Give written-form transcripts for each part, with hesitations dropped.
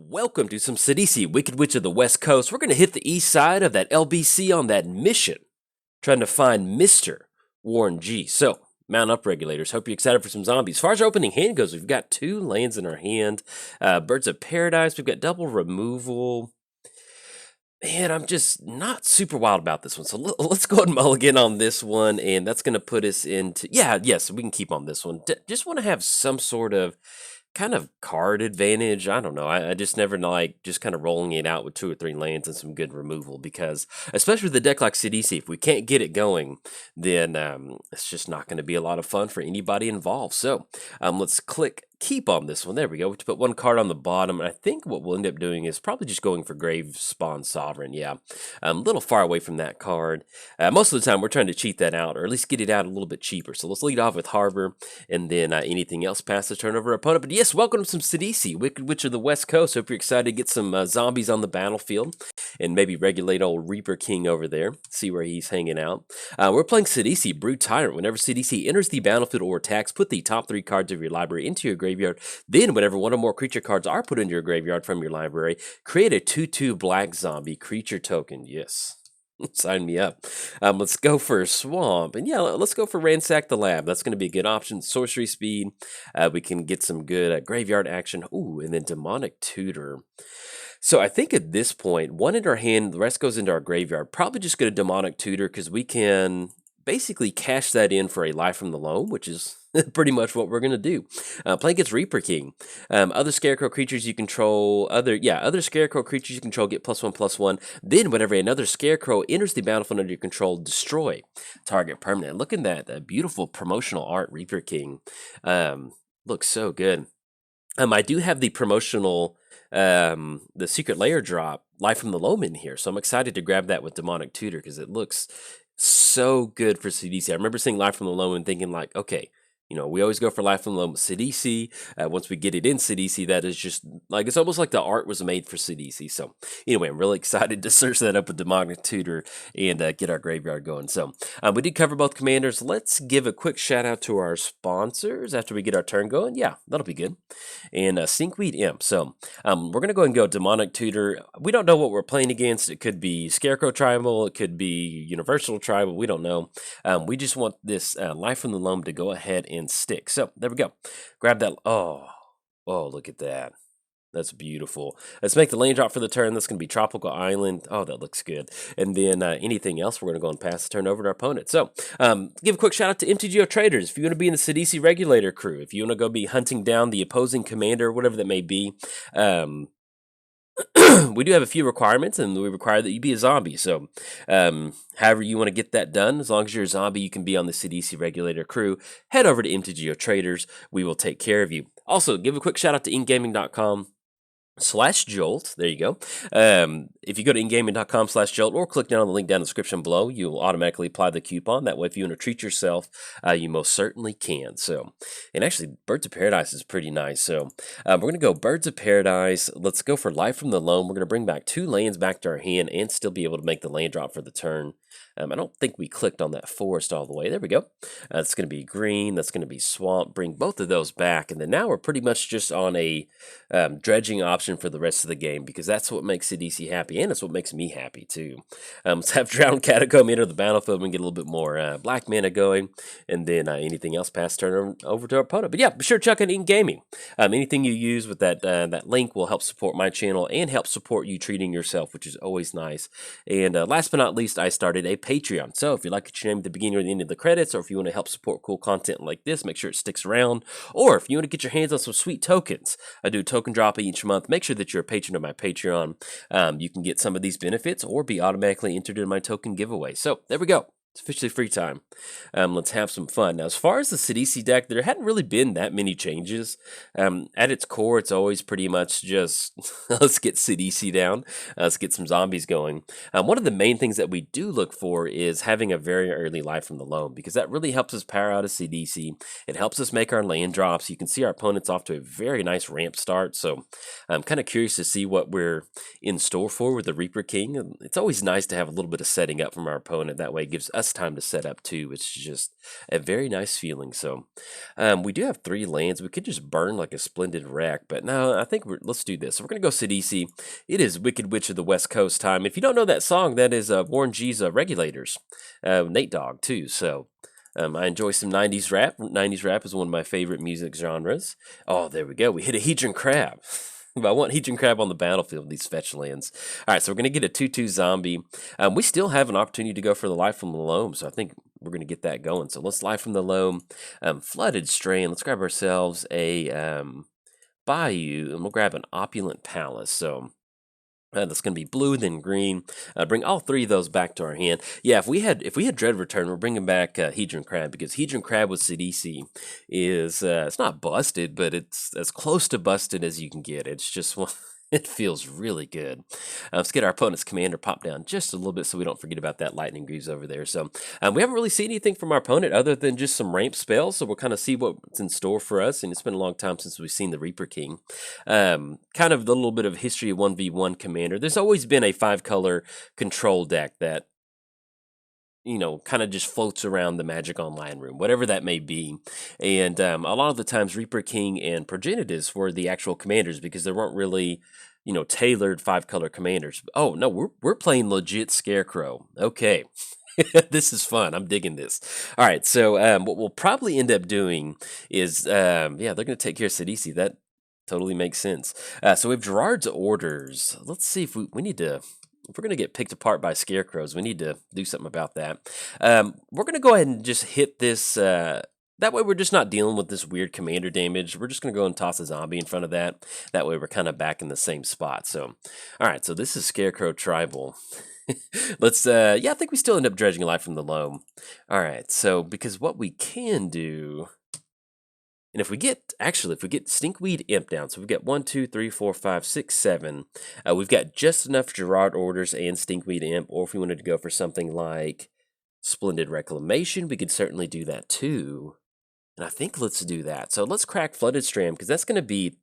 Welcome to some Sidisi, Wicked Witch of the West Coast. We're going to hit the east side of that LBC on that mission, trying to find Mr. Warren G. So, mount up, regulators. Hope you're excited for some zombies. As far as our opening hand goes, we've got two lands in our hand. Birds of Paradise, we've got double removal. Man, I'm just not super wild about this one. So let's go ahead and mulligan on this one, and that's going to put us into... yes, we can keep on this one. Just want to have some sort of kind of card advantage. I don't know. I just never like just kind of rolling it out with 2 or 3 lands and some good removal because, especially with a deck like Sidisi, if we can't get it going, then it's just not going to be a lot of fun for anybody involved. So let's click keep on this one. There we go. To put 1 card on the bottom. And I think what we'll end up doing is probably just going for Grave Spawn Sovereign. Yeah, a little far away from that card. Most of the time we're trying to cheat that out, or at least get it out a little bit cheaper. So let's lead off with Harbor, and then anything else past the turn over our opponent. But yes, welcome to some Sidisi, Wicked Witch of the West Coast. Hope you're excited to get some zombies on the battlefield, and maybe regulate old Reaper King over there. See where he's hanging out. We're playing Sidisi, Brood Tyrant. Whenever Sidisi enters the battlefield or attacks, put the top 3 cards of your library into your graveyard. Then, whenever 1 or more creature cards are put into your graveyard from your library, create a 2/2 black zombie creature token. Yes. Sign me up. Let's go for Swamp. And yeah, let's go for Ransack the Lab. That's going to be a good option. Sorcery speed. We can get some good graveyard action. Ooh, and then Demonic Tutor. So I think at this point, 1 in our hand, the rest goes into our graveyard. Probably just get a Demonic Tutor because we can basically cash that in for a Life from the Loam, which is pretty much what we're going to do. Playing against Reaper King. Other Scarecrow creatures you control, other Scarecrow creatures you control get +1/+1. Then whenever another Scarecrow enters the battlefield under your control, destroy target permanent. Look at that beautiful promotional art, Reaper King. Looks so good. I do have the promotional, the Secret Lair drop, Life from the Loam in here, so I'm excited to grab that with Demonic Tutor because it looks so good for CDC. I remember seeing Life from the Loam and thinking like, okay, you know, we always go for Life from the Loam with CDC. Once we get it in CDC, that is just like, it's almost like the art was made for CDC. So anyway, I'm really excited to search that up with Demonic Tutor and get our graveyard going. So we did cover both commanders. Let's give a quick shout out to our sponsors after we get our turn going. Yeah, that'll be good. And Sinkweed Imp. So we're going to go and go Demonic Tutor. We don't know what we're playing against. It could be Scarecrow Tribal. It could be Universal Tribal. We don't know. We just want this Life from the Loam to go ahead and stick. So there we go. Grab that. Oh, look at that. That's beautiful. Let's make the lane drop for the turn. That's going to be Tropical Island. Oh, that looks good. And then anything else, we're going to go and pass the turn over to our opponent. So give a quick shout out to MTGOTraders. If you want to be in the Sidisi Regulator crew, if you want to go be hunting down the opposing commander, whatever that may be, we do have a few requirements, and we require that you be a zombie. So, however you want to get that done, as long as you're a zombie, you can be on the CDC Regulator crew. Head over to MTGOTraders. We will take care of you. Also, give a quick shout out to ingaming.com/Jolt. There you go. If you go to ingaming.com/Jolt or click down on the link down in the description below, you will automatically apply the coupon. That way, if you want to treat yourself, you most certainly can. So, and actually, Birds of Paradise is pretty nice. So, we're going to go Birds of Paradise. Let's go for Life from the Loam. We're going to bring back 2 lands back to our hand and still be able to make the land drop for the turn. I don't think we clicked on that forest all the way. There we go. That's going to be green. That's going to be swamp. Bring both of those back. And then now we're pretty much just on a dredging option for the rest of the game because that's what makes CDC happy. And it's what makes me happy too. Let's have Drowned Catacomb enter the battlefield and get a little bit more black mana going. And then anything else pass turn over to our opponent. But yeah, be sure to check out In Gaming. Anything you use with that link will help support my channel and help support you treating yourself, which is always nice. And last but not least, I started a Patreon. So if you'd like to get your name at the beginning or the end of the credits, or if you want to help support cool content like this, make sure it sticks around. Or if you want to get your hands on some sweet tokens, I do a token drop each month. Make sure that you're a patron of my Patreon. You can get some of these benefits or be automatically entered in my token giveaway. So there we go. It's officially free time. Let's have some fun. Now, as far as the Sidisi deck, there hadn't really been that many changes. At its core, it's always pretty much just, let's get Sidisi down. Let's get some zombies going. One of the main things that we do look for is having a very early Life from the Loam, because that really helps us power out a Sidisi. It helps us make our land drops. You can see our opponent's off to a very nice ramp start, so I'm kind of curious to see what we're in store for with the Reaper King. It's always nice to have a little bit of setting up from our opponent. That way it gives us time to set up too, which is just a very nice feeling. So we do have 3 lands. We could just burn like a splendid wreck, but no, I think let's do this. So we're gonna go Sidisi. It is Wicked Witch of the West Coast time. If you don't know that song, that is Warren G's Regulators, Nate Dogg too. So I enjoy some 90s rap. 90s rap is one of my favorite music genres. Oh, there we go. We hit a Hedron Crab. But I want Hedron Crab on the battlefield, these fetch lands. All right, so we're going to get a 2/2 zombie. We still have an opportunity to go for the Life from the Loam, so I think we're going to get that going. So let's Life from the Loam, Flooded Strain. Let's grab ourselves a Bayou, and we'll grab an Opulent Palace. So that's going to be blue, then green. Bring all 3 of those back to our hand. Yeah, if we had Dread Return, we're bringing back Hedron Crab, because Hedron Crab with Sidisi is it's not busted, but it's as close to busted as you can get. It's just one. It feels really good. Let's get our opponent's commander popped down just a little bit so we don't forget about that Lightning Greaves over there. So we haven't really seen anything from our opponent other than just some ramp spells, so we'll kind of see what's in store for us. And it's been a long time since we've seen the Reaper King. Kind of the little bit of history of 1v1 commander. There's always been a 5-color control deck that, you know, kind of just floats around the Magic Online room, whatever that may be. And a lot of the times Reaper King and Progenitus were the actual commanders, because there weren't really, you know, tailored 5-color commanders. Oh no, we're playing legit Scarecrow. Okay. This is fun. I'm digging this. All right, so what we'll probably end up doing is, yeah, they're going to take care of Sidisi. That totally makes sense. So we have Gerard's Orders. Let's see if we need to. If we're going to get picked apart by scarecrows, we need to do something about that. We're going to go ahead and just hit this. That way we're just not dealing with this weird commander damage. We're just going to go and toss a zombie in front of that. That way we're kind of back in the same spot. So, all right, so this is Scarecrow Tribal. Let's, yeah, I think we still end up dredging a Life from the Loam. All right, so because what we can do... And if we get Stinkweed Imp down, so we've got 1, 2, 3, 4, 5, 6, 7. We've got just enough Gerard Orders and Stinkweed Imp, or if we wanted to go for something like Splendid Reclamation, we could certainly do that too. And I think let's do that. So let's crack Flooded Strand, because that's going to be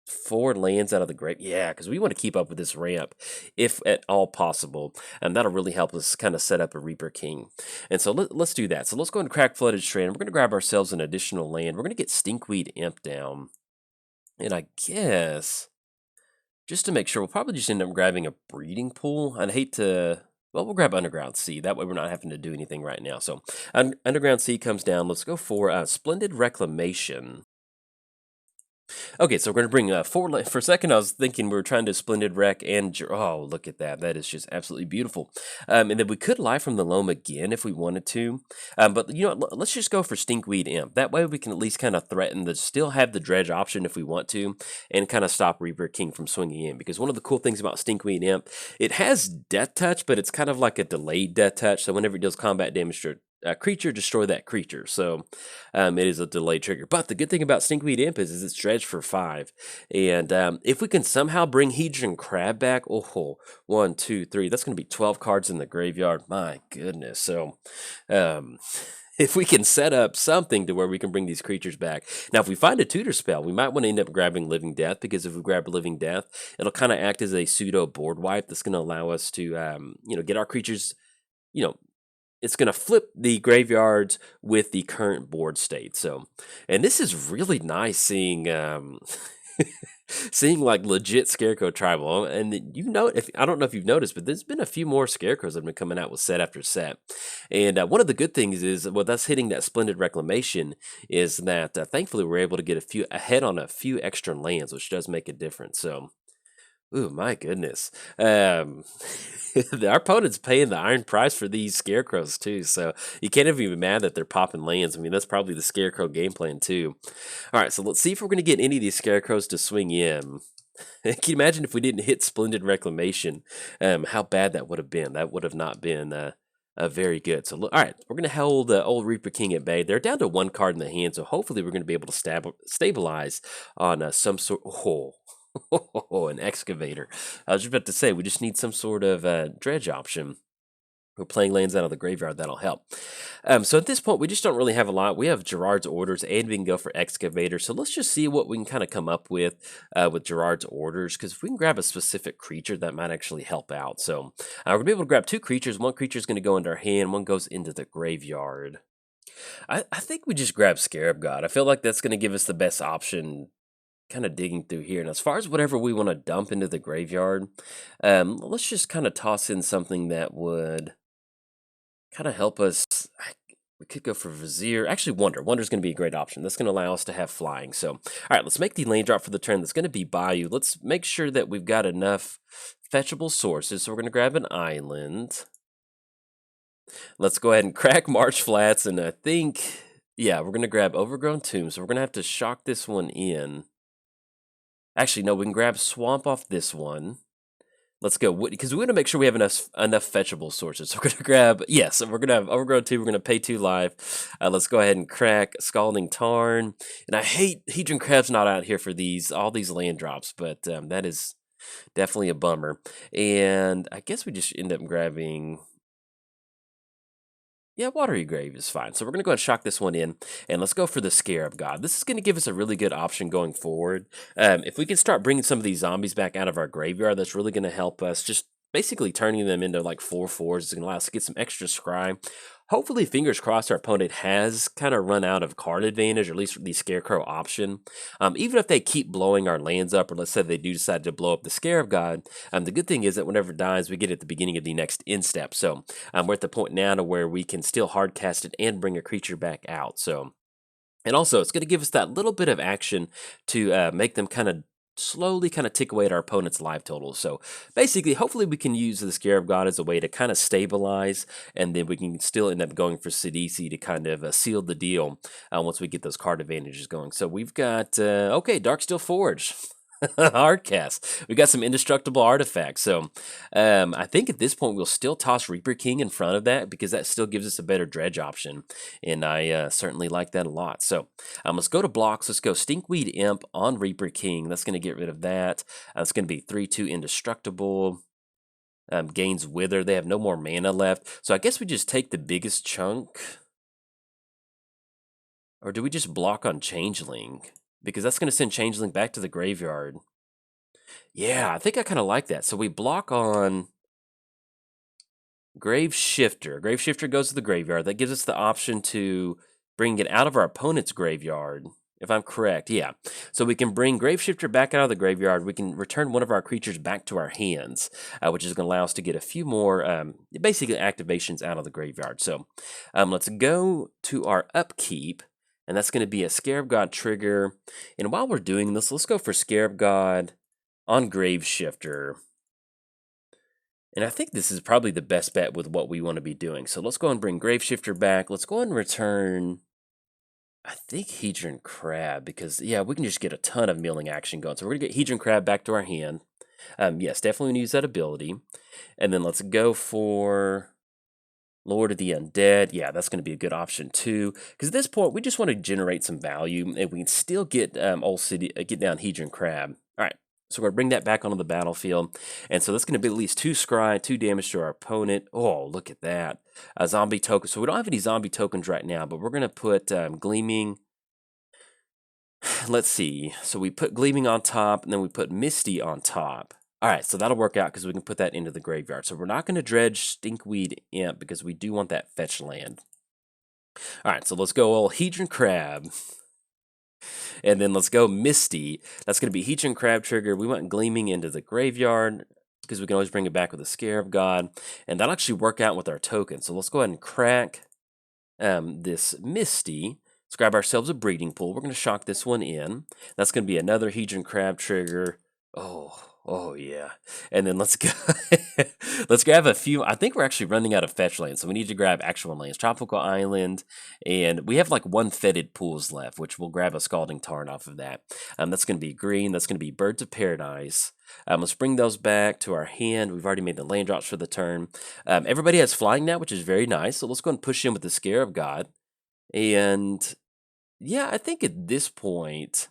4 lands out of the grave. Yeah, because we want to keep up with this ramp if at all possible. And that'll really help us kind of set up a Reaper King. And so let's do that. So let's go and crack Flooded Strand. We're going to grab ourselves an additional land. We're going to get Stinkweed Imp down. And I guess, just to make sure, we'll probably just end up grabbing a Breeding Pool. I'd hate to... Well, we'll grab Underground Sea. That way we're not having to do anything right now. So Underground Sea comes down. Let's go for Splendid Reclamation. Okay, so we're going to bring 4... For a second, I was thinking we were trying to Splendid Wreck and... Oh, look at that. That is just absolutely beautiful. And then we could Life from the Loam again if we wanted to. But, you know what, let's just go for Stinkweed Imp. That way we can at least kind of threaten to still have the Dredge option if we want to, and kind of stop Reaper King from swinging in. Because one of the cool things about Stinkweed Imp, it has Death Touch, but it's kind of like a delayed Death Touch. So whenever it deals combat damage to creature, destroy that creature. So it is a delayed trigger. But the good thing about Stinkweed Imp is it's dredged for 5. And if we can somehow bring Hedron Crab back, oh, 1, 2, 3, that's going to be 12 cards in the graveyard. My goodness. So if we can set up something to where we can bring these creatures back. Now, if we find a tutor spell, we might want to end up grabbing Living Death, because if we grab Living Death, it'll kind of act as a pseudo board wipe that's going to allow us to, you know, get our creatures, you know, it's going to flip the graveyards with the current board state. So, and this is really nice seeing seeing like legit Scarecrow Tribal. And you know, I don't know if you've noticed, but there's been a few more Scarecrows that have been coming out with set after set. And one of the good things is, with us hitting that Splendid Reclamation, is that thankfully we're able to get ahead on a few extra lands, which does make a difference. So, ooh, my goodness. Our opponent's paying the iron price for these Scarecrows, too, so you can't even be mad that they're popping lands. I mean, that's probably the Scarecrow game plan, too. All right, so let's see if we're going to get any of these Scarecrows to swing in. Can you imagine if we didn't hit Splendid Reclamation, how bad that would have been? That would have not been very good. So, all right, we're going to hold old Reaper King at bay. They're down to 1 card in the hand, so hopefully we're going to be able to stabilize on some sort... Oh, an Excavator. I was just about to say, we just need some sort of dredge option. we're playing lands out of the graveyard, that'll help. So at this point, we just don't really have a lot. We have Gerard's Orders, and we can go for Excavator. So let's just see what we can kind of come up with Gerard's Orders, because if we can grab a specific creature, that might actually help out. So we're going to be able to grab 2 creatures. One creature is going to go into our hand, one goes into the graveyard. I think we just grab Scarab God. I feel like that's going to give us the best option kind of digging through here. And as far as whatever we want to dump into the graveyard, let's just kind of toss in something that would kind of help us. We could go for Vizier. Actually, Wonder. Wonder's going to be a great option. That's going to allow us to have flying. So, all right, let's make the land drop for the turn. That's going to be Bayou. Let's make sure that we've got enough fetchable sources. So we're going to grab an island. Let's go ahead and crack March Flats. And I think, yeah, we're going to grab Overgrown Tomb. So we're going to have to shock this one in. Actually, no, we can grab Swamp off this one. Let's go, because we want to make sure we have enough fetchable sources. So we're going to grab, yes, we're going to have Overgrown 2, we're going to pay 2 life. Let's go ahead and crack Scalding Tarn. And I hate Hedron Crab's not out here for all these land drops, but that is definitely a bummer. And I guess we just end up grabbing... Yeah, Watery Grave is fine. So we're going to go ahead and shock this one in, and let's go for the Scarab God. This is going to give us a really good option going forward. If we can start bringing some of these zombies back out of our graveyard, that's really going to help us. Just basically turning them into like 4/4s is going to allow us to get some extra scry. Hopefully, fingers crossed, our opponent has kind of run out of card advantage, or at least the Scarecrow option. Even if they keep blowing our lands up, or let's say they do decide to blow up the Scarab God, the good thing is that whenever it dies, we get it at the beginning of the next end step. So we're at the point now to where we can still hard cast it and bring a creature back out. So, and also, it's going to give us that little bit of action to make them kind of slowly tick away at our opponent's life total. So basically, hopefully we can use the Scarab God as a way to kind of stabilize, and then we can still end up going for Sidisi to kind of seal the deal once we get those card advantages going. So we've got, okay, Darksteel Forge. Hardcast. We got some indestructible artifacts. So I think at this point we'll still toss Reaper King in front of that, because that still gives us a better dredge option. And I certainly like that a lot. So let's go to blocks. Let's go Stinkweed Imp on Reaper King. That's going to get rid of that. It's going to be 3/2 indestructible. Gains Wither. They have no more mana left. So I guess we just take the biggest chunk. Or do we just block on Changeling? Because that's going to send Changeling back to the graveyard. Yeah, I think I kind of like that. So we block on Grave Shifter. Grave Shifter goes to the graveyard. That gives us the option to bring it out of our opponent's graveyard, if I'm correct. Yeah. So we can bring Grave Shifter back out of the graveyard. We can return one of our creatures back to our hands, which is going to allow us to get a few more, basically, activations out of the graveyard. So let's go to our upkeep. And that's going to be a Scarab God trigger. And while we're doing this, let's go for Scarab God on Grave Shifter. And I think this is probably the best bet with what we want to be doing. So let's go and bring Grave Shifter back. Let's go and return, I think, Hedron Crab. Because, yeah, we can just get a ton of milling action going. So we're going to get Hedron Crab back to our hand. Yes, definitely want to use that ability. And then let's go for Lord of the Undead. Yeah, that's going to be a good option too. Because at this point, we just want to generate some value, and we can still get get down Hedron Crab. All right, so we're going to bring that back onto the battlefield. And so that's going to be at least 2 scry, 2 damage to our opponent. Oh, look at that. A zombie token. So we don't have any zombie tokens right now, but we're going to put Gleaming. Let's see. So we put Gleaming on top, and then we put Misty on top. All right, so that'll work out because we can put that into the graveyard. So we're not going to dredge Stinkweed Imp because we do want that fetch land. All right, so let's go old Hedron Crab. And then let's go Misty. That's going to be Hedron Crab trigger. We want Gleaming into the graveyard because we can always bring it back with a Scarab God. And that'll actually work out with our token. So let's go ahead and crack this Misty. Let's grab ourselves a breeding pool. We're going to shock this one in. That's going to be another Hedron Crab trigger. Oh yeah. And then let's go let's grab a few. I think we're actually running out of fetch lands, so we need to grab actual lands. Tropical Island, and we have like 1 fetid pools left, which we'll grab a Scalding Tarn off of that. That's going to be green. That's going to be Birds of Paradise. Let's bring those back to our hand. We've already made the land drops for the turn. Everybody has flying now, which is very nice. So let's go and push in with the Scarab God. And yeah, I think at this point,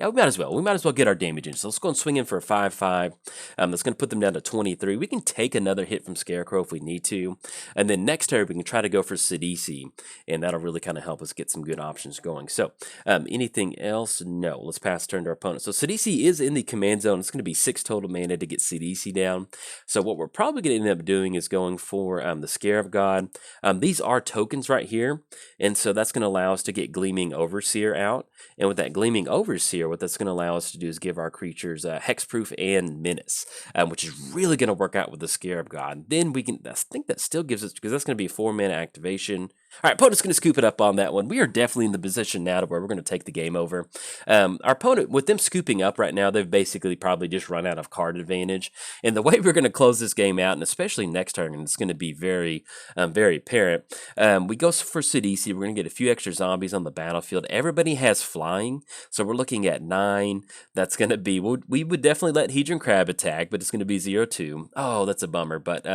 Yeah, we might as well. We might as well get our damage in. So let's go and swing in for a 5/5. That's going to put them down to 23. We can take another hit from Scarecrow if we need to. And then next turn, we can try to go for Sidisi. And that'll really kind of help us get some good options going. So anything else? No. Let's pass turn to our opponent. So Sidisi is in the command zone. It's going to be 6 total mana to get Sidisi down. So what we're probably going to end up doing is going for the Scarab God. These are tokens right here. And so that's going to allow us to get Gleaming Overseer out. And with that Gleaming Overseer, what that's going to allow us to do is give our creatures Hexproof and Menace, which is really going to work out with the Scarab God. Then we can, I think that still gives us, because that's going to be a 4-mana activation. All right, opponent's going to scoop it up on that one. We are definitely in the position now to where we're going to take the game over. Our opponent, with them scooping up right now, they've basically probably just run out of card advantage. And the way we're going to close this game out, and especially next turn, and it's going to be very, very apparent. We go for Sidisi. We're going to get a few extra zombies on the battlefield. Everybody has flying, so we're looking at 9. That's going to be, we would definitely let Hedron Crab attack, but it's going to be 0/2. Oh, that's a bummer. But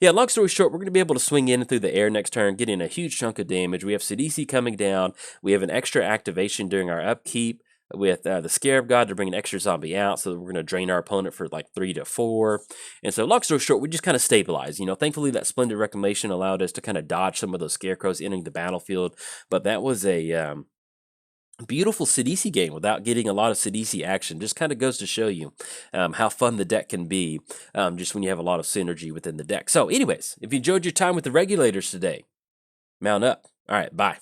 yeah, long story short, we're going to be able to swing in through the air next turn, get in a huge chunk of damage. We have Sidisi coming down. We have an extra activation during our upkeep with the Scarab God to bring an extra zombie out, so we're going to drain our opponent for like 3 to 4. And so long story short, we just kind of stabilize. You know, thankfully that Splendid Reclamation allowed us to kind of dodge some of those Scarecrows entering the battlefield. But that was a beautiful Sidisi game without getting a lot of Sidisi action. Just kind of goes to show you how fun the deck can be just when you have a lot of synergy within the deck. So anyways, if you enjoyed your time with the regulators today, mount up. All right, bye.